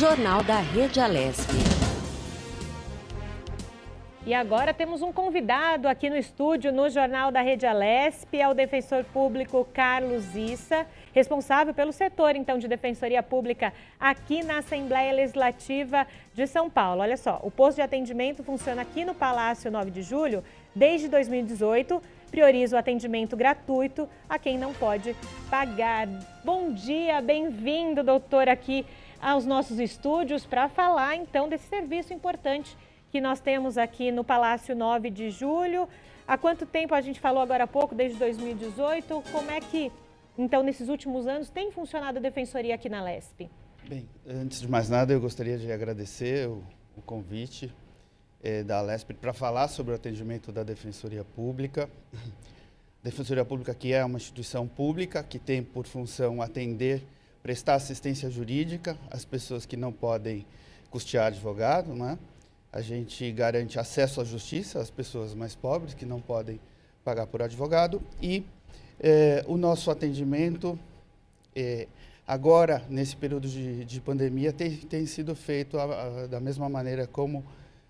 Jornal da Rede Alesp. E agora temos um convidado aqui no estúdio, no Jornal da Rede Alesp, é o defensor público Carlos Issa, responsável pelo setor, então, de defensoria pública aqui na Assembleia Legislativa de São Paulo. Olha só, o posto de atendimento funciona aqui no Palácio 9 de Julho desde 2018, prioriza o atendimento gratuito a quem não pode pagar. Bom dia, bem-vindo, doutor, aqui aos nossos estúdios para falar, então, desse serviço importante que nós temos aqui no Palácio 9 de Julho. Há quanto tempo a gente falou agora há pouco, desde 2018? Como é que, então, nesses últimos anos, tem funcionado a defensoria aqui na Lesp? Bem, antes de mais nada, eu gostaria de agradecer o convite da Lesp para falar sobre o atendimento da Defensoria Pública. A Defensoria Pública aqui é uma instituição pública que tem por função atender, prestar assistência jurídica às pessoas que não podem custear advogado, né? A gente garante acesso à justiça às pessoas mais pobres que não podem pagar por advogado e o nosso atendimento, agora, nesse período de pandemia, tem sido feito da mesma maneira como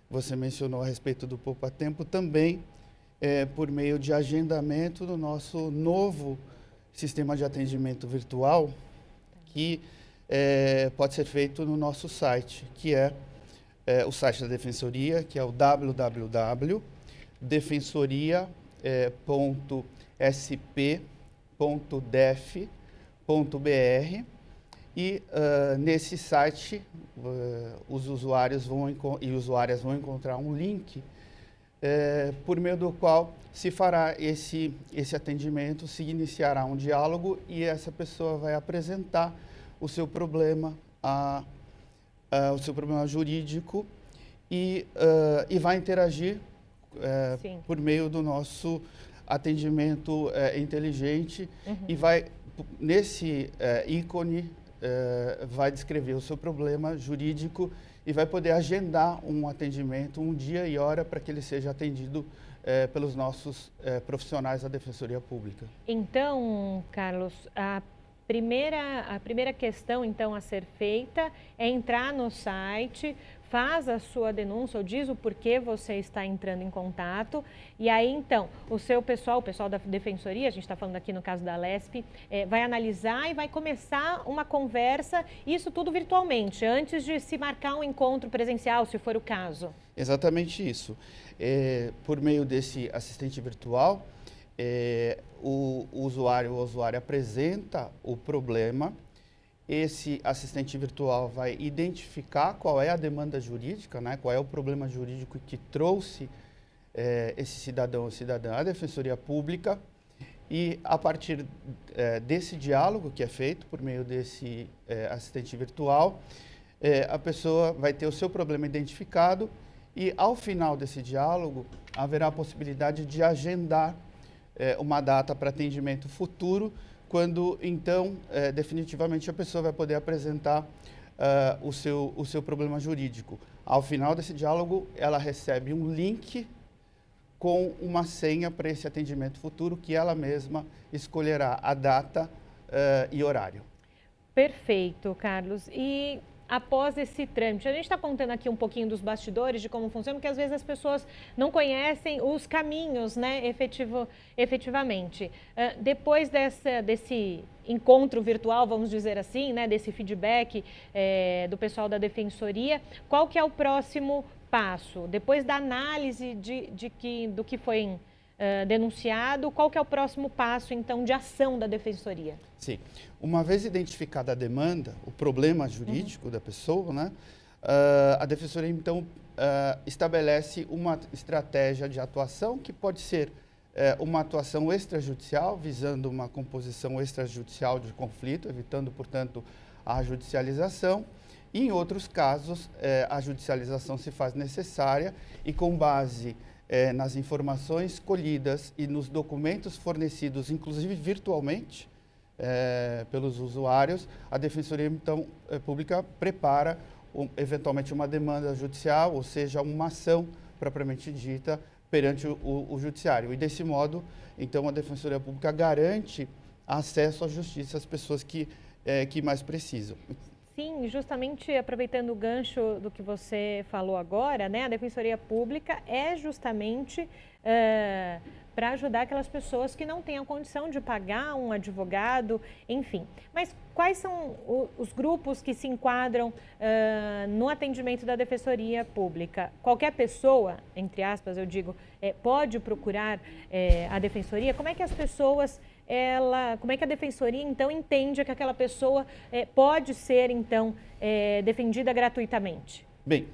você mencionou a respeito do Poupa Tempo, também por meio de agendamento do nosso novo sistema de atendimento virtual, que pode ser feito no nosso site, que é o site da Defensoria, que é o www.defensoria.sp.def.br e nesse site os usuários e usuárias vão encontrar um link por meio do qual se fará esse atendimento, se iniciará um diálogo e essa pessoa vai apresentar o seu problema jurídico e vai interagir por meio do nosso atendimento inteligente e vai, nesse ícone, vai descrever o seu problema jurídico e vai poder agendar um atendimento, um dia e hora, para que ele seja atendido pelos nossos profissionais da Defensoria Pública. Então, Carlos, a primeira questão, então, a ser feita é entrar no site, faz a sua denúncia ou diz o porquê você está entrando em contato e aí, então, o pessoal da Defensoria, a gente está falando aqui no caso da Lesp, vai analisar e vai começar uma conversa, isso tudo virtualmente, antes de se marcar um encontro presencial, se for o caso. Exatamente isso. Por meio desse assistente virtual, o usuário ou a usuária apresenta o problema, esse assistente virtual vai identificar qual é a demanda jurídica, né, qual é o problema jurídico que trouxe esse cidadão ou cidadã à Defensoria Pública e a partir desse diálogo que é feito por meio desse assistente virtual, a pessoa vai ter o seu problema identificado e ao final desse diálogo haverá a possibilidade de agendar uma data para atendimento futuro, quando, então, definitivamente a pessoa vai poder apresentar o seu problema jurídico. Ao final desse diálogo, ela recebe um link com uma senha para esse atendimento futuro, que ela mesma escolherá a data e horário. Perfeito, Carlos. E após esse trâmite, a gente está contando aqui um pouquinho dos bastidores, de como funciona, porque às vezes as pessoas não conhecem os caminhos, né, efetivamente. Depois desse encontro virtual, vamos dizer assim, né, desse feedback do pessoal da Defensoria, qual que é o próximo passo? Depois da análise do que foi denunciado, qual que é o próximo passo, então, de ação da Defensoria? Sim. Uma vez identificada a demanda, o problema jurídico da pessoa, né, a Defensoria, então, estabelece uma estratégia de atuação que pode ser uma atuação extrajudicial, visando uma composição extrajudicial de conflito, evitando, portanto, a judicialização. E, em outros casos, a judicialização se faz necessária e, com base nas informações colhidas e nos documentos fornecidos, inclusive virtualmente, pelos usuários, a Defensoria então, Pública prepara eventualmente uma demanda judicial, ou seja, uma ação propriamente dita perante o Judiciário. E desse modo, então, a Defensoria Pública garante acesso à justiça às pessoas que mais precisam. fim, justamente aproveitando o gancho do que você falou agora, né? A Defensoria Pública é justamente para ajudar aquelas pessoas que não têm a condição de pagar um advogado, enfim. Mas quais são os grupos que se enquadram no atendimento da Defensoria Pública? Qualquer pessoa, entre aspas, eu digo, pode procurar a Defensoria? Como é que as pessoas... como é que a Defensoria, então, entende que aquela pessoa pode ser, então, defendida gratuitamente? Bem,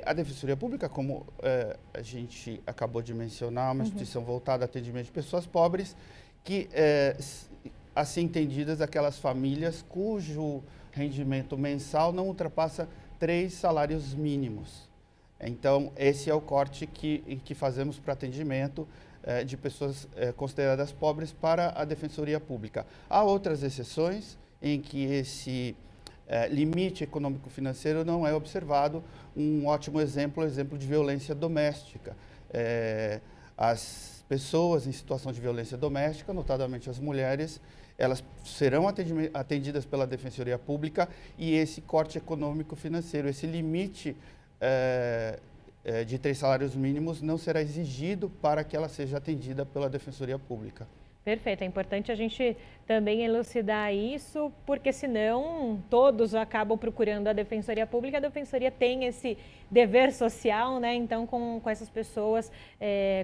a Defensoria Pública, como a gente acabou de mencionar, é uma instituição voltada ao atendimento de pessoas pobres, que, assim entendidas, aquelas famílias cujo rendimento mensal não ultrapassa 3 salários mínimos. Então, esse é o corte que fazemos para atendimento de pessoas consideradas pobres para a Defensoria Pública. Há outras exceções em que esse limite econômico-financeiro não é observado. Um ótimo exemplo é o exemplo de violência doméstica. As pessoas em situação de violência doméstica, notadamente as mulheres, elas serão atendidas pela Defensoria Pública e esse corte econômico-financeiro, esse limite de 3 salários mínimos não será exigido para que ela seja atendida pela Defensoria Pública. Perfeito, é importante a gente também elucidar isso, porque senão todos acabam procurando a Defensoria Pública. A Defensoria tem esse dever social, né? Então, com essas pessoas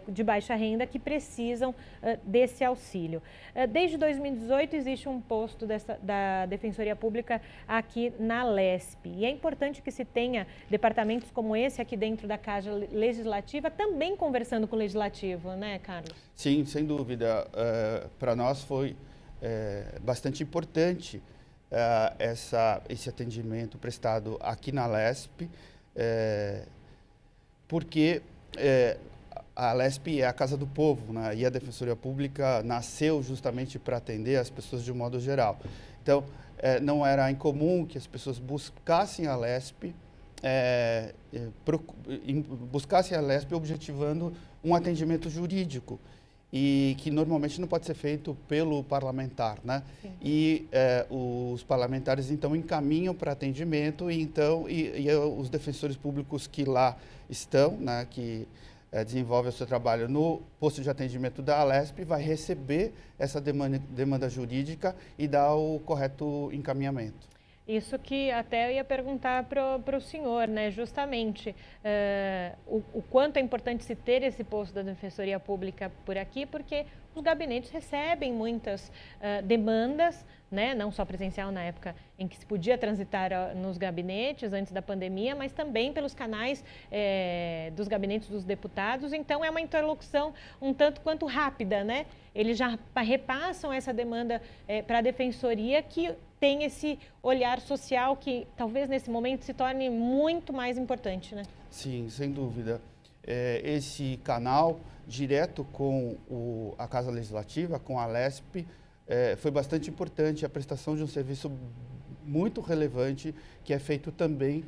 de baixa renda que precisam desse auxílio. Desde 2018 existe um posto da Defensoria Pública aqui na Lespe. E é importante que se tenha departamentos como esse aqui dentro da Casa Legislativa, também conversando com o Legislativo, né, Carlos? Sim, sem dúvida. Para nós foi bastante importante esse atendimento prestado aqui na Lespe, porque a Lespe é a casa do povo, né? E a Defensoria Pública nasceu justamente para atender as pessoas de um modo geral. Então, não era incomum que as pessoas buscassem a Lespe, objetivando um atendimento jurídico, e que normalmente não pode ser feito pelo parlamentar, né? Sim. E os parlamentares então encaminham para atendimento e os defensores públicos que lá estão, né, que desenvolvem o seu trabalho no posto de atendimento da Lespe, vai receber essa demanda jurídica e dar o correto encaminhamento. Isso que até eu ia perguntar para o senhor, né? Justamente o quanto é importante se ter esse posto da Defensoria Pública por aqui, porque os gabinetes recebem muitas demandas, né? Não só presencial na época em que se podia transitar nos gabinetes antes da pandemia, mas também pelos canais dos gabinetes dos deputados. Então é uma interlocução um tanto quanto rápida, né? Eles já repassam essa demanda para a Defensoria, que tem esse olhar social que talvez nesse momento se torne muito mais importante, né? Sim, sem dúvida. Esse canal direto com a Casa Legislativa, com a Lespe, foi bastante importante, a prestação de um serviço muito relevante que é feito também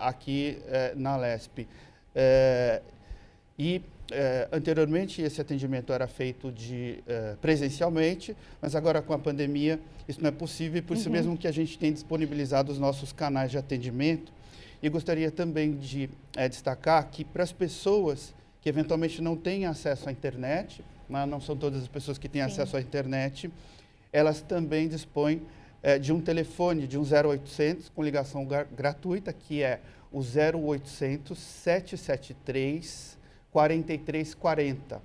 aqui na Lespe. Anteriormente esse atendimento era feito presencialmente, mas agora com a pandemia isso não é possível, e por isso mesmo que a gente tem disponibilizado os nossos canais de atendimento. E gostaria também de destacar que para as pessoas que eventualmente não têm acesso à internet, não são todas as pessoas que têm acesso à internet, elas também dispõem de um telefone, de um 0800 com ligação gratuita, que é o 0800 773 4340.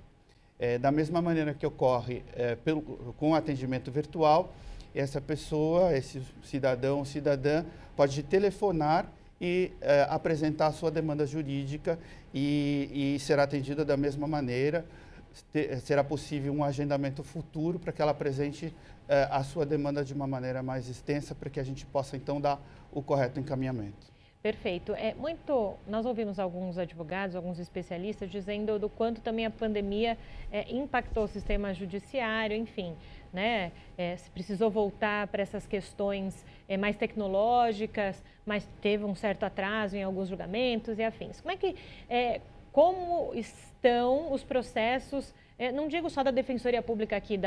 Da mesma maneira que ocorre com atendimento virtual, essa pessoa, esse cidadão ou cidadã, pode telefonar e apresentar a sua demanda jurídica e será atendida da mesma maneira. Será possível um agendamento futuro para que ela apresente a sua demanda de uma maneira mais extensa, para que a gente possa então dar o correto encaminhamento. Perfeito. Nós ouvimos alguns advogados, alguns especialistas dizendo do quanto também a pandemia impactou o sistema judiciário, enfim, né? Se precisou voltar para essas questões mais tecnológicas, mas teve um certo atraso em alguns julgamentos e afins. Como estão os processos não digo só da Defensoria Pública aqui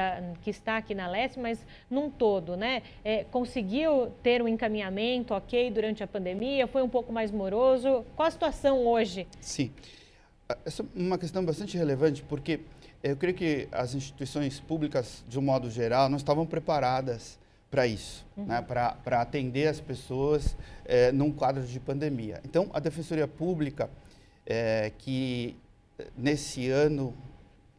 que está aqui na Lesp, mas num todo, né? Conseguiu ter um encaminhamento ok durante a pandemia? Foi um pouco mais moroso? Qual a situação hoje? Sim, essa é uma questão bastante relevante, porque eu creio que as instituições públicas, de um modo geral, não estavam preparadas para isso, né? Para atender as pessoas num quadro de pandemia. Então, a Defensoria Pública, que nesse ano,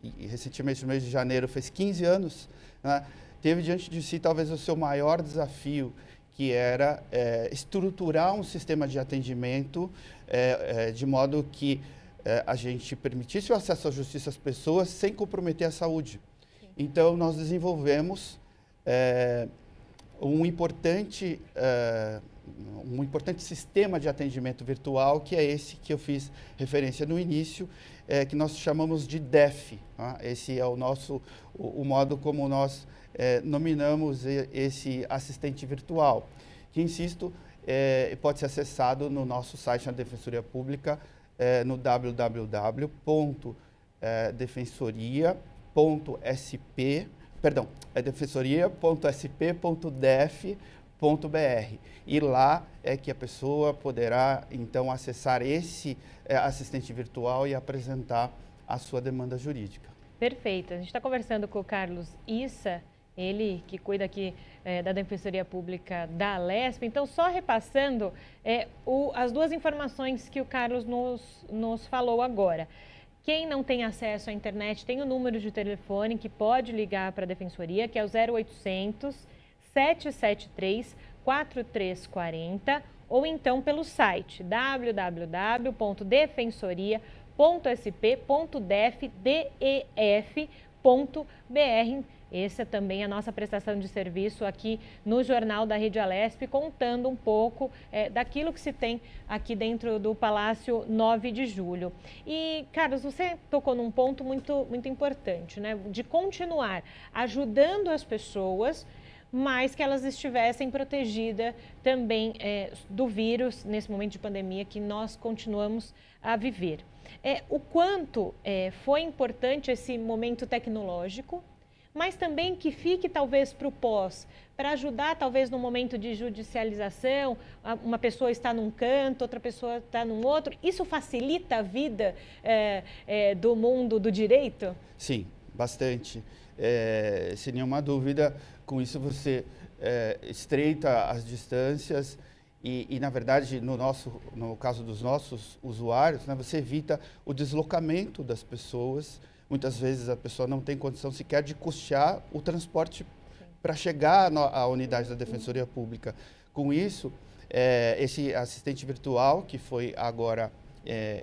e recentemente no mês de janeiro, fez 15 anos, né? Teve diante de si talvez o seu maior desafio, que era estruturar um sistema de atendimento de modo que a gente permitisse o acesso à justiça às pessoas sem comprometer a saúde. Sim. Então, nós desenvolvemos um importante sistema de atendimento virtual, que é esse que eu fiz referência no início, que nós chamamos de DEF. Tá? Esse é o modo como nós nominamos esse assistente virtual, que, insisto, pode ser acessado no nosso site na Defensoria Pública, no defensoria.sp.def.br. E lá é que a pessoa poderá, então, acessar esse assistente virtual e apresentar a sua demanda jurídica. Perfeito. A gente está conversando com o Carlos Issa, ele que cuida aqui da Defensoria Pública da Lesp. Então, só repassando as duas informações que o Carlos nos falou agora. Quem não tem acesso à internet tem o número de telefone que pode ligar para a Defensoria, que é o 0800 773 4340, ou então pelo site www.defensoria.sp.def.br. Essa é também a nossa prestação de serviço aqui no Jornal da Rede Alesp, contando um pouco daquilo que se tem aqui dentro do Palácio 9 de Julho. E, Carlos, você tocou num ponto muito, muito importante, né? De continuar ajudando as pessoas, mas que elas estivessem protegidas também do vírus, nesse momento de pandemia que nós continuamos a viver. O quanto foi importante esse momento tecnológico, mas também que fique talvez para o pós, para ajudar talvez no momento de judicialização, uma pessoa está num canto, outra pessoa está num outro. Isso facilita a vida do mundo do direito? Sim, bastante. Sem nenhuma dúvida, com isso você estreita as distâncias e, na verdade, no caso dos nossos usuários, né, você evita o deslocamento das pessoas. Muitas vezes a pessoa não tem condição sequer de custear o transporte para chegar à unidade da Defensoria Pública. Com isso, esse assistente virtual, que foi agora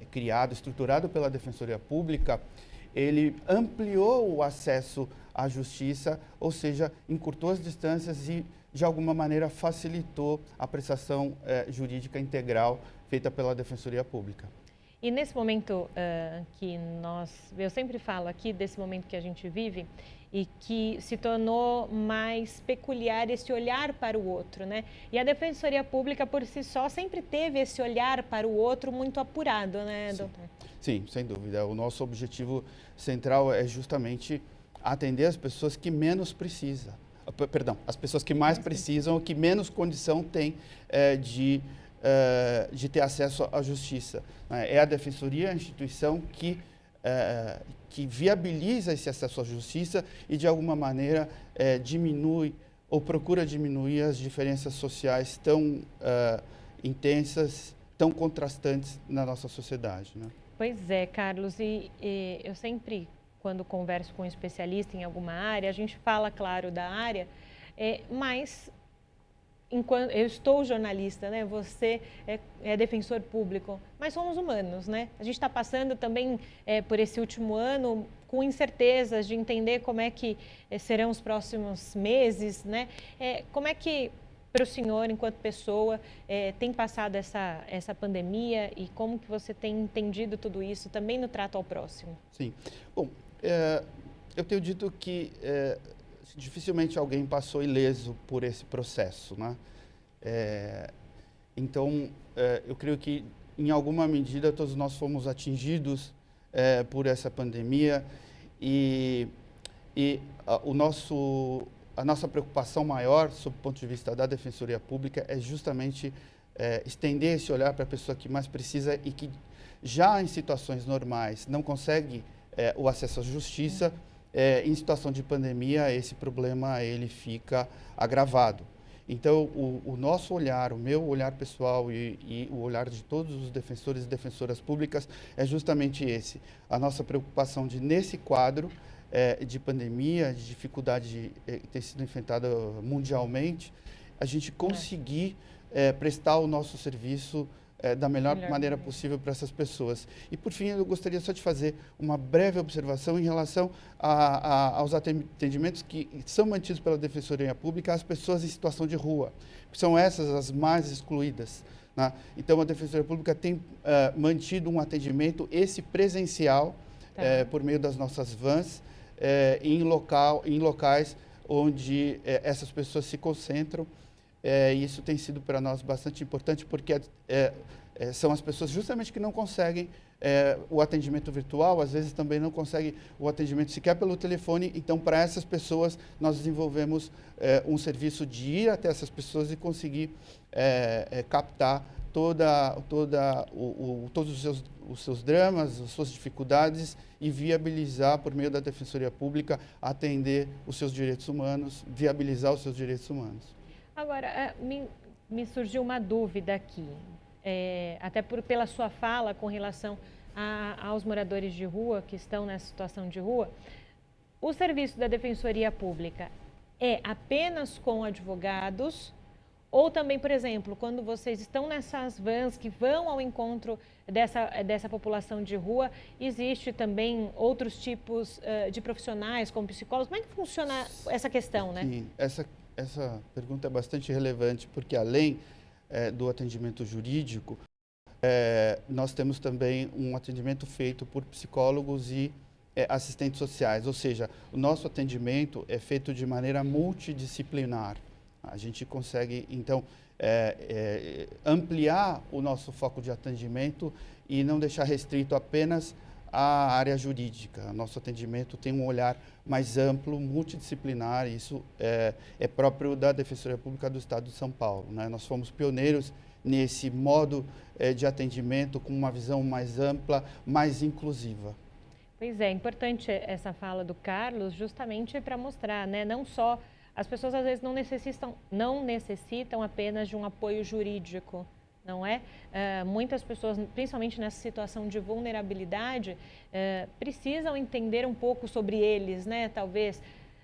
criado, estruturado pela Defensoria Pública, ele ampliou o acesso à justiça, ou seja, encurtou as distâncias e, de alguma maneira, facilitou a prestação jurídica integral feita pela Defensoria Pública. E nesse momento eu sempre falo aqui desse momento que a gente vive e que se tornou mais peculiar esse olhar para o outro, né? E a Defensoria Pública, por si só, sempre teve esse olhar para o outro muito apurado, né, doutor? Sim, sem dúvida. O nosso objetivo central é justamente atender as pessoas que menos precisam. Perdão, as pessoas que mais precisam ou que menos condição têm de ter acesso à justiça. É a Defensoria a instituição que viabiliza esse acesso à justiça e, de alguma maneira, diminui ou procura diminuir as diferenças sociais tão intensas, tão contrastantes na nossa sociedade, né? Pois é, Carlos, e eu sempre, quando converso com um especialista em alguma área, a gente fala, claro, da área, mas enquanto eu estou jornalista, né? Você é defensor público, mas somos humanos, né? A gente está passando também por esse último ano com incertezas de entender como é que serão os próximos meses, né? Como é que, para o senhor, enquanto pessoa, tem passado essa pandemia e como que você tem entendido tudo isso também no trato ao próximo? Sim. Bom, eu tenho dito que dificilmente alguém passou ileso por esse processo, né? Então, eu creio que, em alguma medida, todos nós fomos atingidos por essa pandemia A nossa preocupação maior, sob o ponto de vista da Defensoria Pública, é justamente estender esse olhar para a pessoa que mais precisa e que já em situações normais não consegue o acesso à justiça. Em situação de pandemia, esse problema ele fica agravado. Então, o nosso olhar, o meu olhar pessoal e o olhar de todos os defensores e defensoras públicas é justamente esse. A nossa preocupação de, nesse quadro de pandemia, de dificuldade que tem sido enfrentada mundialmente, a gente conseguir prestar o nosso serviço da melhor maneira possível para essas pessoas. E, por fim, eu gostaria só de fazer uma breve observação em relação aos atendimentos que são mantidos pela Defensoria Pública às pessoas em situação de rua, que são essas as mais excluídas, né? Então, a Defensoria Pública tem mantido um atendimento, esse presencial, por meio das nossas vans, em locais onde essas pessoas se concentram. E isso tem sido para nós bastante importante, porque são as pessoas justamente que não conseguem o atendimento virtual, às vezes também não conseguem o atendimento sequer pelo telefone. Então, para essas pessoas, nós desenvolvemos um serviço de ir até essas pessoas e conseguir captar todos os seus dramas, as suas dificuldades e viabilizar, por meio da Defensoria Pública, atender os seus direitos humanos, viabilizar os seus direitos humanos. Agora, me surgiu uma dúvida aqui, até pela sua fala com relação aos moradores de rua que estão nessa situação de rua. O serviço da Defensoria Pública é apenas com advogados ou também, por exemplo, quando vocês estão nessas vans que vão ao encontro dessa população de rua, existe também outros tipos de profissionais, como psicólogos? Como é que funciona essa questão, né? Sim, essa pergunta é bastante relevante, porque além do atendimento jurídico, nós temos também um atendimento feito por psicólogos e assistentes sociais, ou seja, o nosso atendimento é feito de maneira multidisciplinar. A gente consegue, então, ampliar o nosso foco de atendimento e não deixar restrito apenas à área jurídica. Nosso atendimento tem um olhar mais amplo, multidisciplinar, e isso é próprio da Defensoria Pública do Estado de São Paulo, né? Nós fomos pioneiros nesse modo de atendimento com uma visão mais ampla, mais inclusiva. Pois é, importante essa fala do Carlos, justamente para mostrar, né? Não só as pessoas às vezes não necessitam apenas de um apoio jurídico, não é? Muitas pessoas, principalmente nessa situação de vulnerabilidade, precisam entender um pouco sobre eles, né? Talvez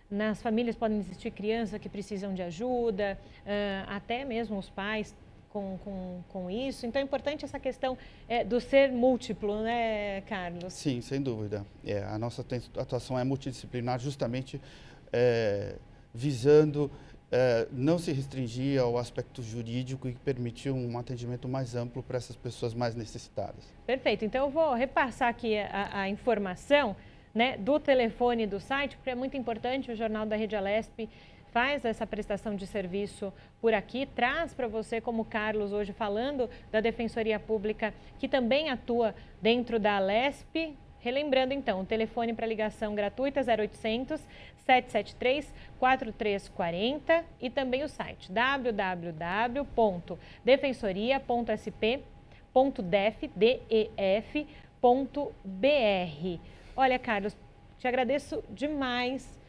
nas famílias podem existir crianças que precisam de ajuda, até mesmo os pais com isso. Então é importante essa questão do ser múltiplo, né, Carlos? Sim, sem dúvida. A nossa atuação é multidisciplinar justamente visando não se restringir ao aspecto jurídico e permitir um atendimento mais amplo para essas pessoas mais necessitadas. Perfeito. Então, eu vou repassar aqui a informação, né, do telefone do site, porque é muito importante. O Jornal da Rede Alesp faz essa prestação de serviço por aqui, traz para você, como o Carlos hoje falando, da Defensoria Pública, que também atua dentro da Alesp. Relembrando, então, o telefone para ligação gratuita 0800 773 4340 e também o site www.defensoria.sp.def.br. Olha, Carlos, te agradeço demais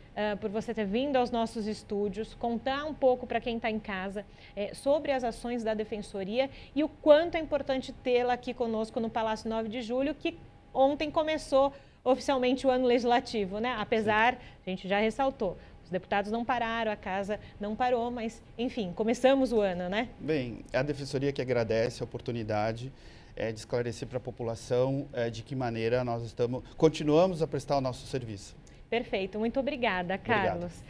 por você ter vindo aos nossos estúdios, contar um pouco para quem está em casa sobre as ações da Defensoria e o quanto é importante tê-la aqui conosco no Palácio 9 de Julho, que ontem começou oficialmente o ano legislativo, né? Apesar, a gente já ressaltou, os deputados não pararam, a casa não parou, mas, enfim, começamos o ano, né? Bem, é a Defensoria que agradece a oportunidade de esclarecer para a população de que maneira nós continuamos a prestar o nosso serviço. Perfeito, muito obrigada, Carlos. Obrigado.